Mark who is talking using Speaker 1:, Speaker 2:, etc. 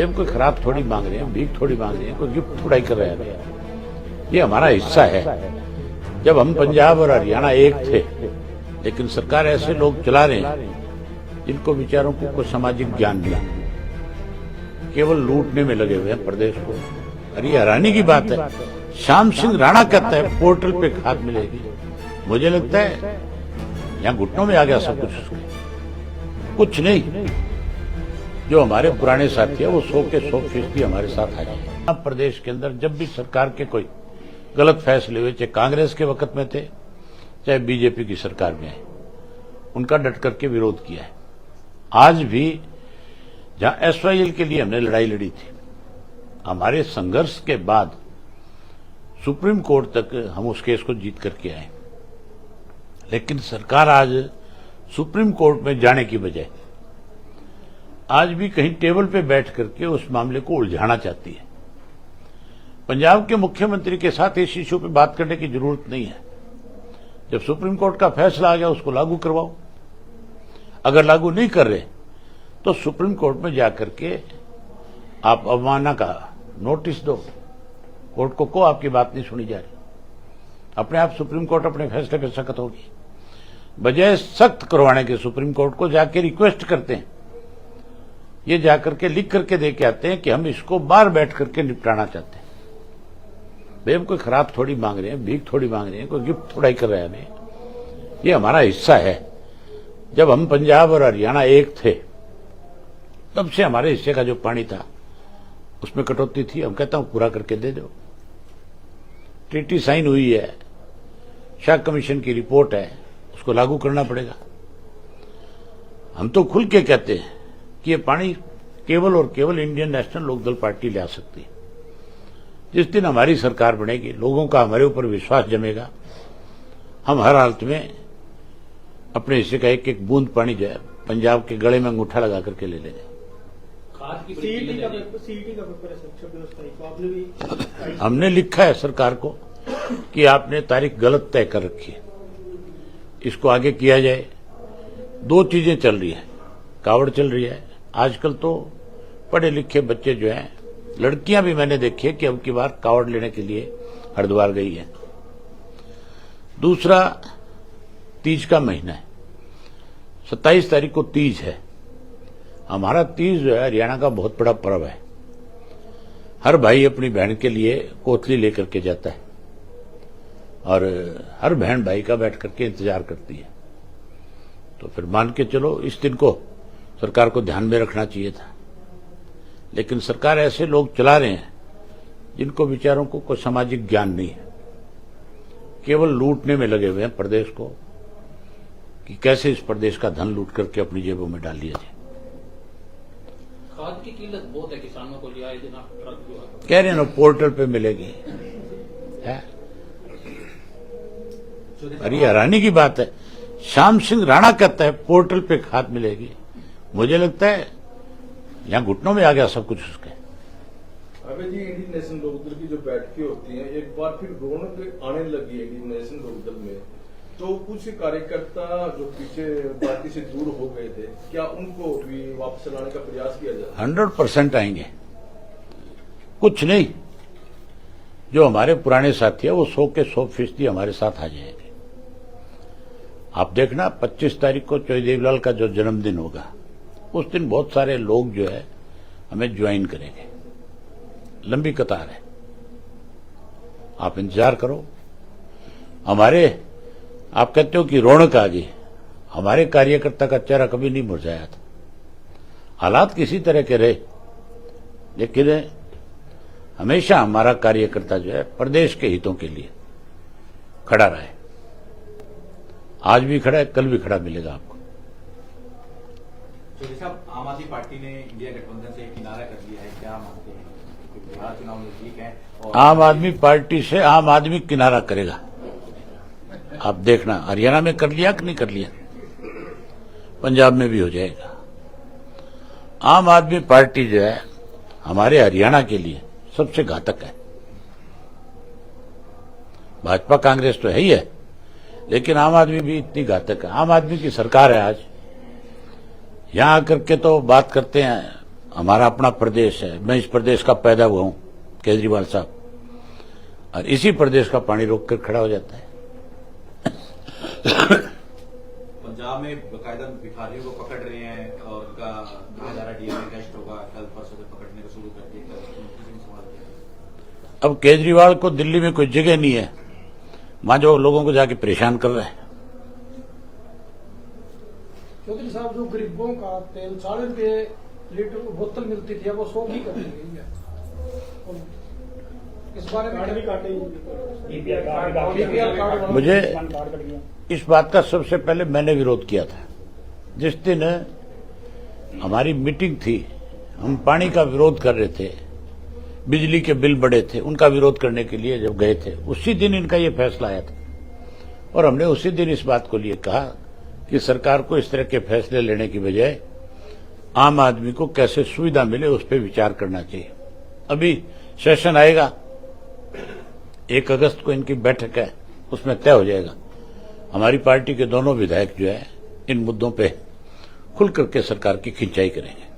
Speaker 1: हम कोई खराब थोड़ी मांग रहे हैं, भीख थोड़ी मांग रहे हैं, कोई गिफ्ट थोड़ा ही कर रहे हैं। ये हमारा हिस्सा है। जब हम पंजाब और हरियाणा एक थे, लेकिन सरकार ऐसे लोग चला रहे हैं जिनको विचारों को कोई सामाजिक ज्ञान नहीं, केवल लूटने में लगे हुए हैं प्रदेश को। अरे हैरानी की बात है, श्याम सिंह राणा कहता है पोर्टल पे खाद मिलेगी। मुझे लगता है यहां घुटनों में आ गया सब कुछ उसके। कुछ नहीं, जो हमारे पुराने साथी है वो 100 के 100% हमारे साथ आ जाए। प्रदेश के अंदर जब भी सरकार के कोई गलत फैसले हुए, चाहे कांग्रेस के वक्त में थे चाहे बीजेपी की सरकार में है, उनका डट करके विरोध किया है। आज भी जहां SYL के लिए हमने लड़ाई लड़ी थी, हमारे संघर्ष के बाद सुप्रीम कोर्ट तक हम उस केस को जीत करके आए। लेकिन सरकार आज सुप्रीम कोर्ट में जाने की बजाय आज भी कहीं टेबल पे बैठ करके उस मामले को उलझाना चाहती है। पंजाब के मुख्यमंत्री के साथ इस इश्यू पे बात करने की जरूरत नहीं है। जब सुप्रीम कोर्ट का फैसला आ गया उसको लागू करवाओ। अगर लागू नहीं कर रहे तो सुप्रीम कोर्ट में जाकर के आप अवमानना का नोटिस दो। कोर्ट को आपकी बात नहीं सुनी जा रही, अपने आप सुप्रीम कोर्ट अपने फैसले पर सख्त होगी। बजाय सख्त करवाने के सुप्रीम कोर्ट को जाके रिक्वेस्ट करते हैं, ये जाकर के लिख करके दे के आते हैं कि हम इसको बाहर बैठ करके निपटाना चाहते हैं। हम कोई खराब थोड़ी मांग रहे हैं, भीख थोड़ी मांग रहे हैं, कोई गिफ्ट थोड़ा ही कर रहे हैं हमें। ये हमारा हिस्सा है। जब हम पंजाब और हरियाणा एक थे, तब से हमारे हिस्से का जो पानी था उसमें कटौती थी। हम कहता हूं पूरा करके दे दो। ट्रीटी साइन हुई है, शाह कमीशन की रिपोर्ट है, उसको लागू करना पड़ेगा। हम तो खुल के कहते हैं कि ये पानी केवल और केवल इंडियन नेशनल लोकदल पार्टी ले आ सकती है। जिस दिन हमारी सरकार बनेगी, लोगों का हमारे ऊपर विश्वास जमेगा, हम हर हालत में अपने हिस्से का एक एक बूंद पानी जो है पंजाब के गले में अंगूठा लगा करके ले लेंगे। हमने लिखा है सरकार को कि आपने तारीख गलत तय कर रखी है, इसको आगे किया जाए। दो चीजें चल रही है, कावड़ चल रही है। आजकल तो पढ़े लिखे बच्चे जो हैं, लड़कियां भी मैंने देखी है कि अब की बार कावड़ लेने के लिए हरिद्वार गई है। दूसरा, तीज का महीना है, 27 तारीख को तीज है। हमारा तीज जो है हरियाणा का बहुत बड़ा पर्व है। हर भाई अपनी बहन के लिए कोतली लेकर के जाता है और हर बहन भाई का बैठ करके इंतजार करती है। तो फिर मान के चलो इस दिन को सरकार को ध्यान में रखना चाहिए था। लेकिन सरकार ऐसे लोग चला रहे हैं जिनको विचारों को कोई सामाजिक ज्ञान नहीं है, केवल लूटने में लगे हुए हैं प्रदेश को कि कैसे इस प्रदेश का धन लूट करके अपनी जेबों में डाल लिया जाए।
Speaker 2: खाद की कीमत बहुत है, किसानों को लिया दिन आप ट्रक जो
Speaker 1: कह रहे हैं ना पोर्टल पे मिलेगी है। अरे हैरानी की बात है, श्याम सिंह राणा कहता है पोर्टल पे खाद मिलेगी। मुझे लगता है यहां घुटनों में आ गया सब कुछ उसके।
Speaker 3: अबे जी, इंडियन नेशनल लोकदल की जो बैठकें होती हैं, एक बार फिर रौनक आने लगी है इंडियन नेशनल लोकदल में। तो कुछ कार्यकर्ता जो पीछे पार्टी से दूर हो गए थे, क्या उनको भी वापस लाने का प्रयास किया जाए?
Speaker 1: 100% आएंगे। कुछ नहीं, जो हमारे पुराने साथी है वो 100 के 100% हमारे साथ आ जाएंगे। आप देखना 25 तारीख को चौधरी देवीलाल का जो जन्मदिन होगा, उस दिन बहुत सारे लोग जो है हमें ज्वाइन करेंगे। लंबी कतार है, आप इंतजार करो। हमारे, आप कहते हो कि रौनक आ गई, हमारे कार्यकर्ता का चेहरा कभी नहीं मुरझाया था। हालात किसी तरह के रहे, लेकिन हमेशा हमारा कार्यकर्ता जो है प्रदेश के हितों के लिए खड़ा रहा है। आज भी खड़ा है, कल भी खड़ा मिलेगा आपको।
Speaker 4: साहब, आम आदमी पार्टी ने इंडिया गठबंधन से किनारा कर लिया है, क्या मानते हैं? बिहार चुनाव नजदीक है और
Speaker 1: आम आदमी पार्टी से आम आदमी किनारा करेगा। आप देखना, हरियाणा में कर लिया कि नहीं कर लिया, पंजाब में भी हो जाएगा। आम आदमी पार्टी जो है हमारे हरियाणा के लिए सबसे घातक है। भाजपा कांग्रेस तो है ही है, लेकिन आम आदमी भी इतनी घातक है। आम आदमी की सरकार है आज। यहां आकर के तो बात करते हैं हमारा अपना प्रदेश है, मैं इस प्रदेश का पैदा हुआ हूं, केजरीवाल साहब, और इसी प्रदेश का पानी रोक कर खड़ा हो जाता है।
Speaker 4: पंजाब में बकायदा भिखारियों को पकड़ रहे हैं और उनका कहा जा रहा है डीएनए टेस्ट होगा, कल परसों से पकड़ने को शुरू कर दिया।
Speaker 1: अब केजरीवाल को दिल्ली में कोई जगह नहीं है, वहां जो लोगों को जाके परेशान कर रहा है।
Speaker 5: चौधरी साहब, जो गरीबों का तेल 40 रुपये लीटर बोतल मिलती थी, अब वो 100 की कर दी गई है। और इस बारे में बीपीएल कार्ड
Speaker 1: मुझे इस बात का सबसे पहले मैंने विरोध किया था। जिस दिन हमारी मीटिंग थी, हम पानी का विरोध कर रहे थे, बिजली के बिल बढ़े थे, उनका विरोध करने के लिए जब गए थे, उसी दिन इनका ये फैसला आया था। और हमने उसी दिन इस बात को लिए कहा कि सरकार को इस तरह के फैसले लेने की बजाय आम आदमी को कैसे सुविधा मिले उस पर विचार करना चाहिए। अभी सेशन आएगा, 1 अगस्त को इनकी बैठक है, उसमें तय हो जाएगा। हमारी पार्टी के दोनों विधायक जो है इन मुद्दों पे खुल करके सरकार की खिंचाई करेंगे।